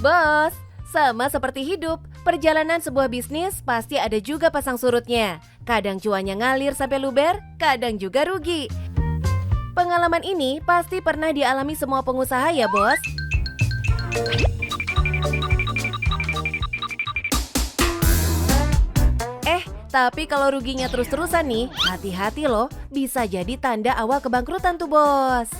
Bos, sama seperti hidup, perjalanan sebuah bisnis pasti ada juga pasang surutnya. Kadang cuannya ngalir sampai luber, kadang juga rugi. Pengalaman ini pasti pernah dialami semua pengusaha ya, Bos. Tapi kalau ruginya terus-terusan nih, hati-hati loh, bisa jadi tanda awal kebangkrutan tuh, Bos.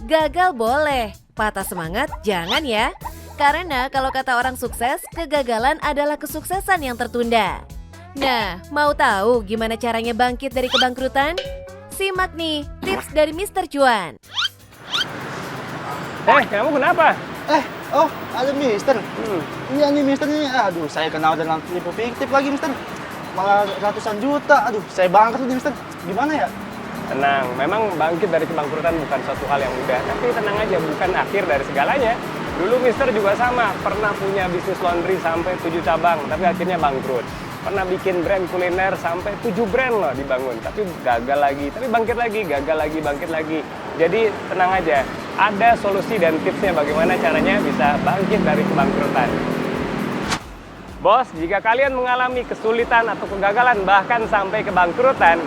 Gagal boleh, patah semangat jangan ya. Karena kalau kata orang sukses, kegagalan adalah kesuksesan yang tertunda. Nah, mau tahu gimana caranya bangkit dari kebangkrutan? Simak nih, tips dari Mr. Cuan. Kamu kenapa? Ada Mister. Iya nih Mister nih. Aduh, saya kenal dengan tipu fiktif lagi Mister. Malah ratusan juta. Aduh, saya bangkrut nih Mister. Gimana ya? Tenang, memang bangkit dari kebangkrutan bukan suatu hal yang mudah. Tapi tenang aja, bukan akhir dari segalanya. Dulu Mister juga sama, pernah punya bisnis laundry sampai 7 cabang, tapi akhirnya bangkrut. Pernah bikin brand kuliner sampai 7 brand loh dibangun, tapi gagal lagi, tapi bangkit lagi, gagal lagi, bangkit lagi. Jadi tenang aja, ada solusi dan tipsnya bagaimana caranya bisa bangkit dari kebangkrutan. Bos, jika kalian mengalami kesulitan atau kegagalan bahkan sampai kebangkrutan,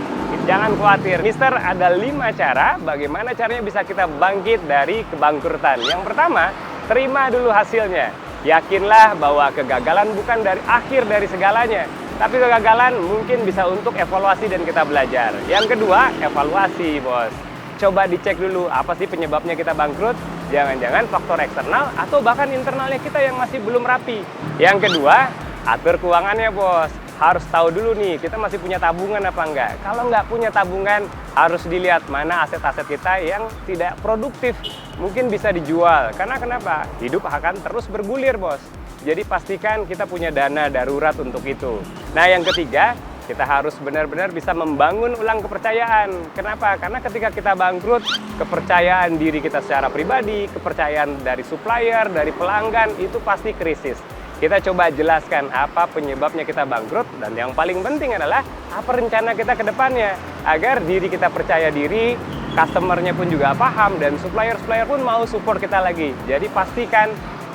jangan khawatir. Mister ada 5 cara bagaimana caranya bisa kita bangkit dari kebangkrutan. Yang pertama, terima dulu hasilnya. Yakinlah bahwa kegagalan bukan akhir dari segalanya. Tapi kegagalan mungkin bisa untuk evaluasi dan kita belajar. Yang kedua, evaluasi, Bos. Coba dicek dulu apa sih penyebabnya kita bangkrut. Jangan-jangan faktor eksternal atau bahkan internalnya kita yang masih belum rapi. Yang kedua, atur keuangannya, Bos. Harus tahu dulu nih, kita masih punya tabungan apa enggak. Kalau nggak punya tabungan, harus dilihat mana aset-aset kita yang tidak produktif. Mungkin bisa dijual. Karena kenapa? Hidup akan terus bergulir, Bos. Jadi pastikan kita punya dana darurat untuk itu. Nah, yang ketiga, kita harus benar-benar bisa membangun ulang kepercayaan. Kenapa? Karena ketika kita bangkrut, kepercayaan diri kita secara pribadi, kepercayaan dari supplier, dari pelanggan, itu pasti krisis. Kita coba jelaskan apa penyebabnya kita bangkrut, dan yang paling penting adalah apa rencana kita ke depannya. Agar diri kita percaya diri, customer-nya pun juga paham, dan supplier-supplier pun mau support kita lagi. Jadi pastikan,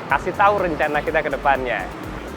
kasih tahu rencana kita ke depannya.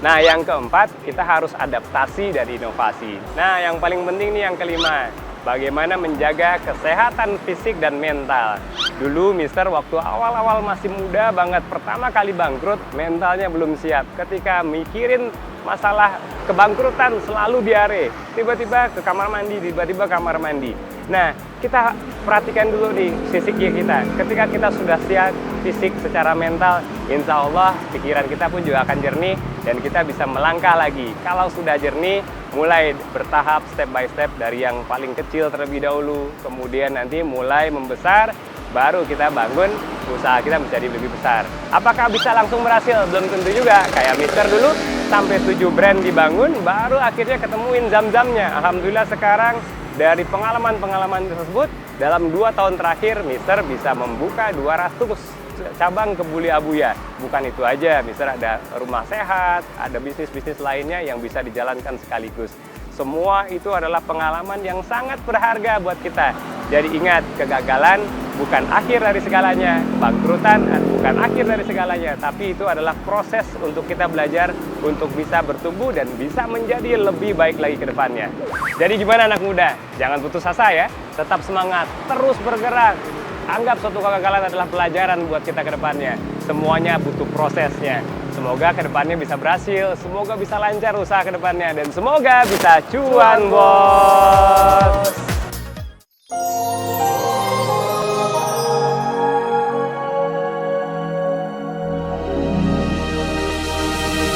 Nah, yang keempat, kita harus adaptasi dan inovasi. Nah, yang paling penting nih yang kelima, bagaimana menjaga kesehatan fisik dan mental. Dulu Mister waktu awal-awal masih muda banget, pertama kali bangkrut, mentalnya belum siap. Ketika mikirin masalah kebangkrutan selalu diare. Tiba-tiba ke kamar mandi, tiba-tiba kamar mandi. Nah, kita perhatikan dulu nih fisik kita. Ketika kita sudah siap fisik secara mental, insya Allah pikiran kita pun juga akan jernih dan kita bisa melangkah lagi. Kalau sudah jernih, mulai bertahap step by step dari yang paling kecil terlebih dahulu, kemudian nanti mulai membesar, baru kita bangun usaha kita menjadi lebih besar. Apakah bisa langsung berhasil? Belum tentu juga. Kayak Mister dulu sampai 7 brand dibangun, baru akhirnya ketemuin zam-zamnya. Alhamdulillah sekarang dari pengalaman-pengalaman tersebut, dalam 2 tahun terakhir Mister bisa membuka 200 cabang kebuli Abuya. Bukan itu aja, Mister ada rumah sehat, ada bisnis-bisnis lainnya yang bisa dijalankan sekaligus. Semua itu adalah pengalaman yang sangat berharga buat kita. Jadi ingat, kegagalan bukan akhir dari segalanya, bangkrutan bukan akhir dari segalanya, tapi itu adalah proses untuk kita belajar untuk bisa bertumbuh dan bisa menjadi lebih baik lagi ke depannya. Jadi gimana anak muda? Jangan putus asa ya, tetap semangat, terus bergerak. Anggap suatu kegagalan adalah pelajaran buat kita ke depannya. Semuanya butuh prosesnya. Semoga ke depannya bisa berhasil, semoga bisa lancar usaha ke depannya, dan semoga bisa cuan, Bos!